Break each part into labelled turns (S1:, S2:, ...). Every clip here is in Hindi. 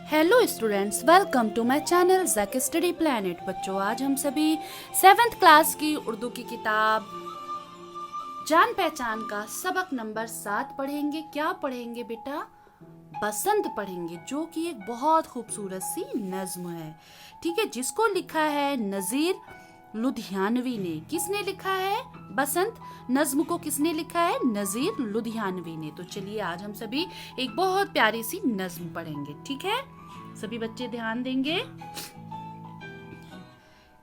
S1: Hello students, welcome to my channel Zack study planet. बच्चों, आज हम सभी 7th क्लास की उर्दू की किताब जान पहचान का सबक नंबर 7 पढ़ेंगे। क्या पढ़ेंगे बेटा? बसंत पढ़ेंगे, जो कि एक बहुत खूबसूरत सी नज्म है। ठीक है, जिसको लिखा है नज़ीर लुधियानवी ने। किसने लिखा है बसंत नज्म को? किसने लिखा है? नज़ीर लुधियानवी ने। तो चलिए आज हम सभी एक बहुत प्यारी सी नज्म पढ़ेंगे। ठीक है, सभी बच्चे ध्यान देंगे।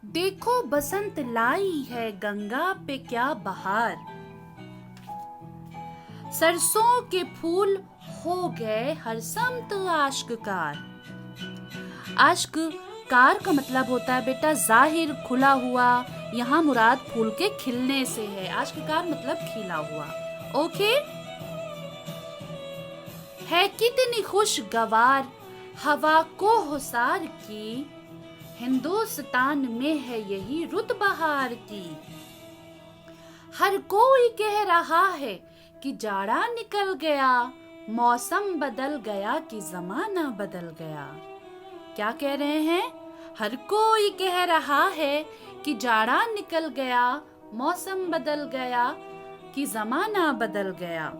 S1: देखो बसंत लाई है गंगा पे क्या बहार, सरसों के फूल हो गए हर समत आश्ककार। आश्ककार का मतलब होता है बेटा जाहिर, खुला हुआ। यहाँ मुराद फूल के खिलने से है। आश्ककार मतलब खिला हुआ। ओके, है कितनी खुशगवार हवा को हुसार की, हिंदुस्तान में है यही रुत बहार की। हर कोई कह रहा है कि जाड़ा निकल गया, मौसम बदल गया कि जमाना बदल गया। क्या कह रहे हैं? हर कोई कह रहा है कि जाड़ा निकल गया, मौसम बदल गया कि जमाना बदल गया।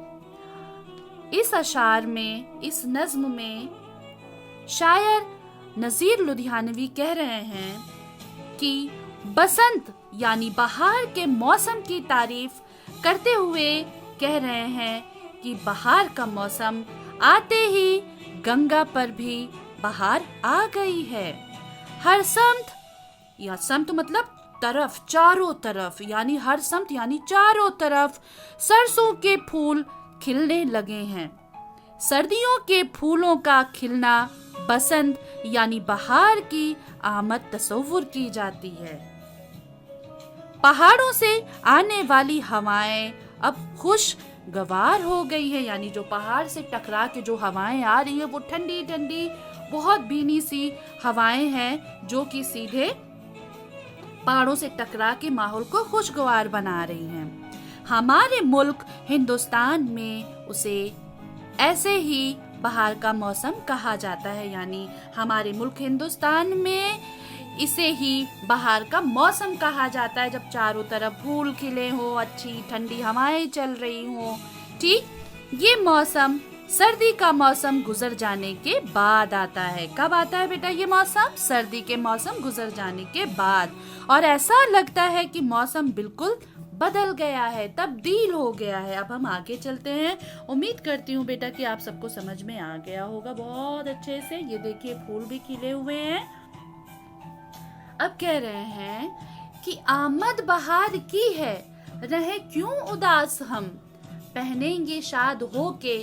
S1: इस अशार में, इस नज्म में शायर नज़ीर लुधियानवी कह रहे हैं कि बसंत यानी बहार के मौसम की तारीफ करते हुए कह रहे हैं कि बहार का मौसम आते ही गंगा पर भी बहार आ गई है। हर समत, या समत मतलब तरफ, चारों तरफ, यानी हर समत यानी चारों तरफ सरसों के फूल खिलने लगे हैं। सर्दियों के फूलों का खिलना बसंत यानी बहार की आमद तस्वुर की जाती है। पहाड़ों से आने वाली हवाएं अब खुशगवार हो गई है, यानी जो पहाड़ से टकरा के जो हवाएं आ रही है वो ठंडी ठंडी, बहुत भीनी सी हवाएं हैं जो कि सीधे पहाड़ों से टकरा के माहौल को खुशगवार बना रही हैं। हमारे मुल्क हिंदुस्तान में उसे ऐसे ही बहार का मौसम कहा जाता है, यानी हमारे मुल्क हिंदुस्तान में इसे ही बहार का मौसम कहा जाता है, जब चारों तरफ फूल खिले हो, अच्छी ठंडी हवाएं चल रही हो। ठीक, ये मौसम सर्दी का मौसम गुजर जाने के बाद आता है। कब आता है बेटा ये मौसम? सर्दी के मौसम गुजर जाने के बाद। और ऐसा लगता है कि मौसम बिल्कुल बदल गया है, तब्दील हो गया है। अब हम आगे चलते हैं। उम्मीद करती हूँ बेटा कि आप सबको समझ में आ गया होगा बहुत अच्छे से। ये देखिए फूल भी खिले हुए हैं। अब कह रहे हैं कि आमद बहार की है, रहे क्यों उदास हम, पहनेंगे शाद होके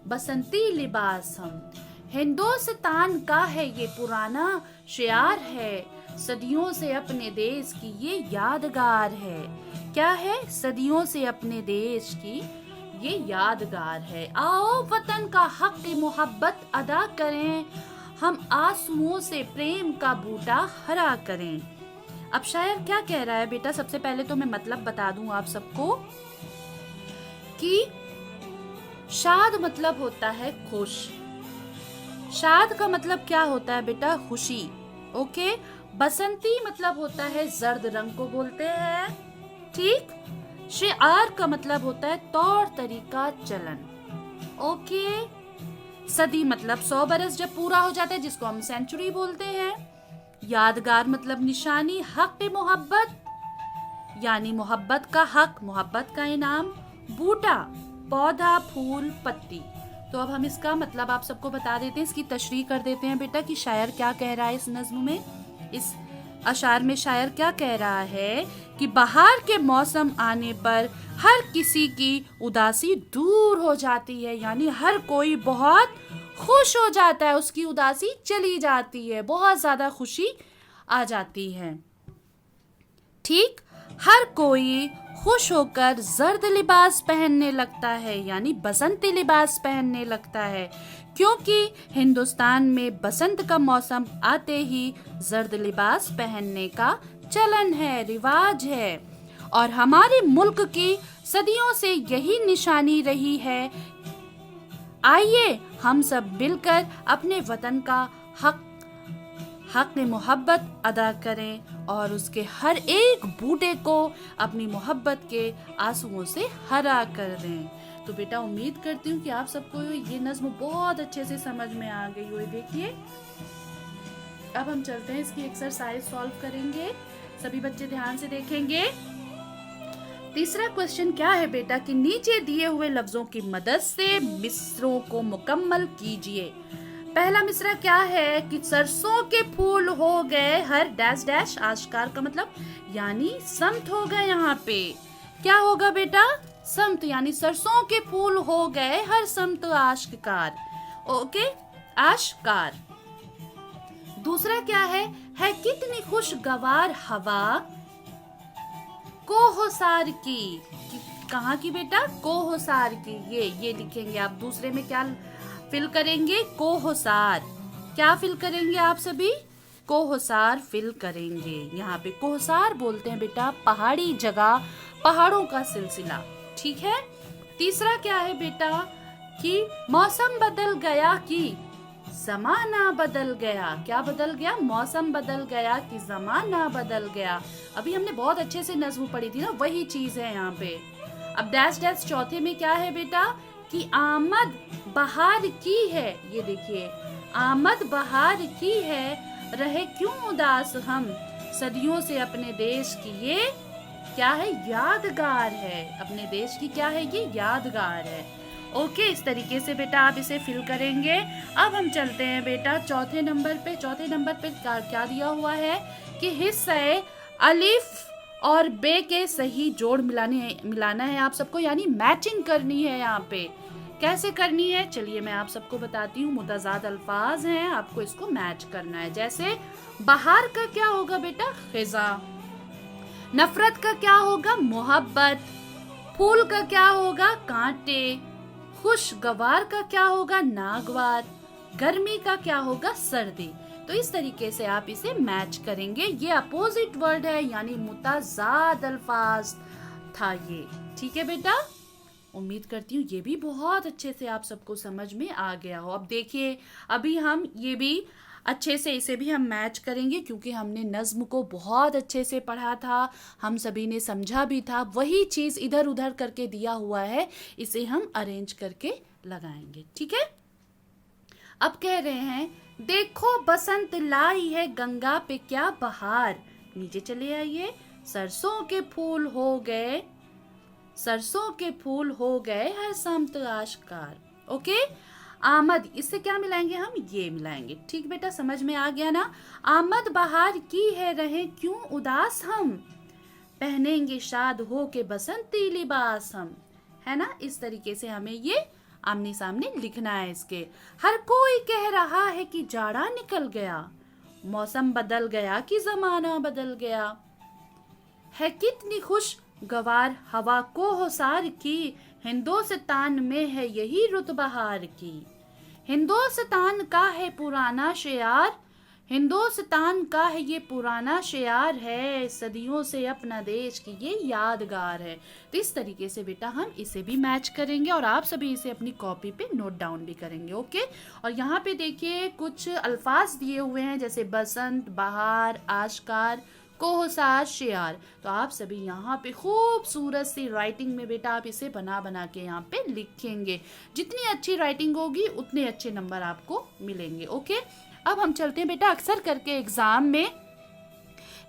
S1: बसंती लिबास हम। हिंदुस्तान का है ये पुराना शियार है, सदियों से अपने देश की ये यादगार है। क्या है? सदियों से अपने देश की ये यादगार है। आओ वतन का हक मोहब्बत अदा करें, हम आंसुओं से प्रेम का बूटा हरा करें। अब शायर क्या कह रहा है बेटा? सबसे पहले तो मैं मतलब बता दूं आप सबको कि शाद मतलब होता है खुश। शाद का मतलब क्या होता है बेटा? खुशी। ओके, बसंती मतलब होता है जर्द रंग को बोलते हैं। ठीक, शिआर का मतलब होता है तौर तरीका, चलन। ओके, सदी मतलब 100 बरस जब पूरा हो जाता है, जिसको हम सेंचुरी बोलते हैं। यादगार मतलब निशानी, हक मोहब्बत यानी मोहब्बत का हक, मोहब्बत का इनाम। बूटा पौधा, फूल, पत्ती। तो अब हम इसका मतलब आप सबको बता देते हैं, इसकी तशरीह कर देते हैं बेटा कि शायर क्या कह रहा है इस नज्म में। इस अशार में शायर क्या कह रहा है कि बहार के मौसम आने पर हर किसी की उदासी दूर हो जाती है, यानी हर कोई बहुत खुश हो जाता है, उसकी उदासी चली जाती है, बहुत ज्यादा खुशी आ जाती है। ठीक, हर कोई खुश होकर जर्द लिबास पहनने लगता है, यानी बसंती लिबास पहनने लगता है, क्योंकि हिंदुस्तान में बसंत का मौसम आते ही जर्द लिबास पहनने का चलन है, रिवाज है। और हमारे मुल्क की सदियों से यही निशानी रही है। आइए हम सब मिलकर अपने वतन का हक हक मोहब्बत अदा करें और उसके हर एक बूटे को अपनी मोहब्बत के आंसुओं से हरा कर दें। तो बेटा उम्मीद करती हूँ कि आप सबको ये नज्म बहुत अच्छे से समझ में आ गई हो। देखिए अब हम चलते हैं इसकी एक्सरसाइज सॉल्व करेंगे। सभी बच्चे ध्यान से देखेंगे। तीसरा क्वेश्चन क्या है बेटा कि नीचे दिए हुए लफ्जों की मदद से मिसरों को मुकम्मल कीजिए। पहला मिसरा क्या है कि सरसों के फूल हो गए हर डैश डैश आश्कार का मतलब यानी समत होगा। यहाँ पे क्या होगा बेटा? समत, यानी सरसों के फूल हो गए हर समत आश्कार। ओके, आश्कार। दूसरा क्या है कितनी खुशगवार हवा कोहसार की। कहाँ की बेटा? कोहसार की। ये लिखेंगे आप। दूसरे में क्या फिल करेंगे? कोहसार। क्या फिल करेंगे आप सभी? कोहसार फिल करेंगे। यहाँ पे कोहसार बोलते हैं बेटा पहाड़ी जगह, पहाड़ों का सिलसिला। ठीक है। तीसरा क्या है बेटा कि मौसम बदल गया कि जमाना बदल गया। क्या बदल गया? मौसम बदल गया कि जमाना बदल गया। अभी हमने बहुत अच्छे से नज्म पढ़ी थी ना, वही चीज है यहाँ पे। अब डैश डैश चौथे में क्या है बेटा कि आमद बहार की है। ये देखिए, आमद बहार की है, रहे क्यों उदास हम, सदियों से अपने देश की ये क्या है? यादगार है। अपने देश की क्या है? ये यादगार है। ओके, इस तरीके से बेटा आप इसे फिल करेंगे। अब हम चलते हैं बेटा चौथे नंबर पे। चौथे नंबर पे क्या दिया हुआ है कि हिस्से अलिफ और बे के सही जोड़ मिलाना है आप सबको, यानी मैचिंग करनी है। यहाँ पे कैसे करनी है चलिए मैं आप सबको बताती हूँ। मुतजाद अल्फाज हैं, आपको इसको मैच करना है। जैसे बहार का क्या होगा बेटा? खिजा। नफरत का क्या होगा? मोहब्बत। फूल का क्या होगा? कांटे। खुशगवार का क्या होगा? नागवार। गर्मी का क्या होगा? सर्दी। तो इस तरीके से आप इसे मैच करेंगे। ये अपोजिट वर्ड है, यानी मुतजाद अल्फाज था ये। ठीक है बेटा, उम्मीद करती हूँ ये भी बहुत अच्छे से आप सबको समझ में आ गया हो। अब देखिए, अभी हम ये भी अच्छे से इसे भी हम मैच करेंगे, क्योंकि हमने नज्म को बहुत अच्छे से पढ़ा था, हम सभी ने समझा भी था। वही चीज़ इधर उधर करके दिया हुआ है, इसे हम अरेंज करके लगाएंगे। ठीक है। अब कह रहे हैं देखो बसंत लाई है गंगा पे क्या बहार। नीचे चले आइए। सरसों के फूल हो गए, सरसों के फूल हो गए हर समत आश्कार। ओके। आमद, इससे क्या मिलाएंगे हम? ये मिलाएंगे। ठीक बेटा, समझ में आ गया ना? आमद बहार की है, रहे क्यों उदास हम, पहनेंगे शाद हो के बसंती लिबास हम। है ना? इस तरीके से हमें ये आमने सामने लिखना है इसके। हर कोई कह रहा है कि जाड़ा निकल गया, मौसम बदल गया कि जमाना बदल गया, है कितनी खुश गवार हवा को होसार की, हिंदुस्तान में है यही रुत बहार की। हिंदुस्तान का है पुराना शेयार, हिंदुस्तान का है ये पुराना शेयार है, सदियों से अपना देश की ये यादगार है। तो इस तरीके से बेटा हम इसे भी मैच करेंगे और आप सभी इसे अपनी कॉपी पे नोट डाउन भी करेंगे। ओके। और यहाँ पे देखिए कुछ अल्फाज दिए हुए हैं, जैसे बसंत, बहार, आश्कार, कोहसार, शेयार। तो आप सभी यहाँ पे खूबसूरत सी राइटिंग में बेटा आप इसे बना बना के यहाँ पे लिखेंगे। जितनी अच्छी राइटिंग होगी उतने अच्छे नंबर आपको मिलेंगे। ओके। अब हम चलते हैं बेटा, अक्सर करके एग्जाम में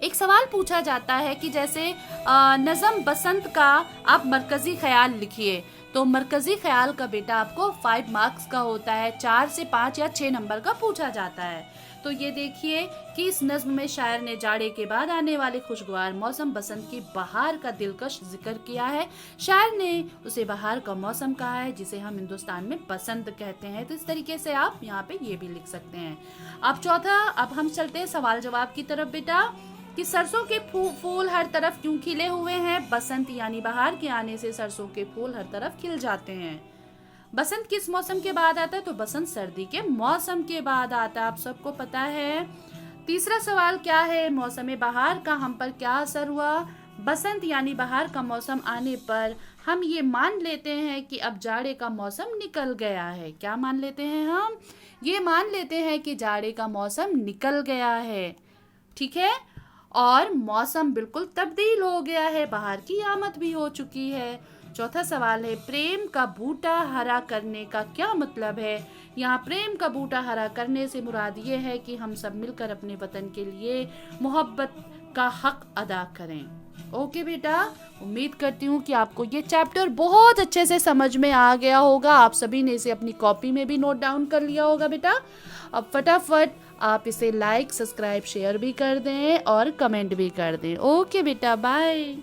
S1: एक सवाल पूछा जाता है कि जैसे नज़म बसंत का आप मरकजी ख्याल लिखिए। तो मरकजी ख्याल का बेटा आपको 5 मार्क्स का होता है, 4 से 5 या 6 नंबर का पूछा जाता है। तो ये देखिए कि इस नज्म में शायर ने जाड़े के बाद आने वाले खुशगवार मौसम बसंत की बहार का दिलकश जिक्र किया है। शायर ने उसे बहार का मौसम कहा है, जिसे हम हिंदुस्तान में बसंत कहते हैं। तो इस तरीके से आप यहाँ पे ये भी लिख सकते हैं। अब चौथा, अब हम चलते हैं सवाल जवाब की तरफ बेटा, कि सरसों के फूल हर तरफ क्यों खिले हुए हैं। बसंत यानी बहार के आने से सरसों के फूल हर तरफ खिल जाते हैं। बसंत किस मौसम के बाद आता है? तो बसंत सर्दी के मौसम के बाद आता है, आप सबको पता है। तीसरा सवाल क्या है? मौसम बहार का हम पर क्या असर हुआ? बसंत यानी बहार का मौसम आने पर हम ये मान लेते हैं कि अब जाड़े का मौसम निकल गया है। क्या मान लेते हैं हम? ये मान लेते हैं कि जाड़े का मौसम निकल गया है, ठीक है, और मौसम बिल्कुल तब्दील हो गया है, बाहर की आमद भी हो चुकी है। चौथा सवाल है, प्रेम का बूटा हरा करने का क्या मतलब है? यहाँ प्रेम का बूटा हरा करने से मुराद ये है कि हम सब मिलकर अपने वतन के लिए मोहब्बत का हक अदा करें। ओके बेटा, उम्मीद करती हूँ कि आपको ये चैप्टर बहुत अच्छे से समझ में आ गया होगा। आप सभी ने इसे अपनी कॉपी में भी नोट डाउन कर लिया होगा बेटा। अब फटाफट आप इसे लाइक, सब्सक्राइब, शेयर भी कर दें और कमेंट भी कर दें। ओके बेटा, बाय।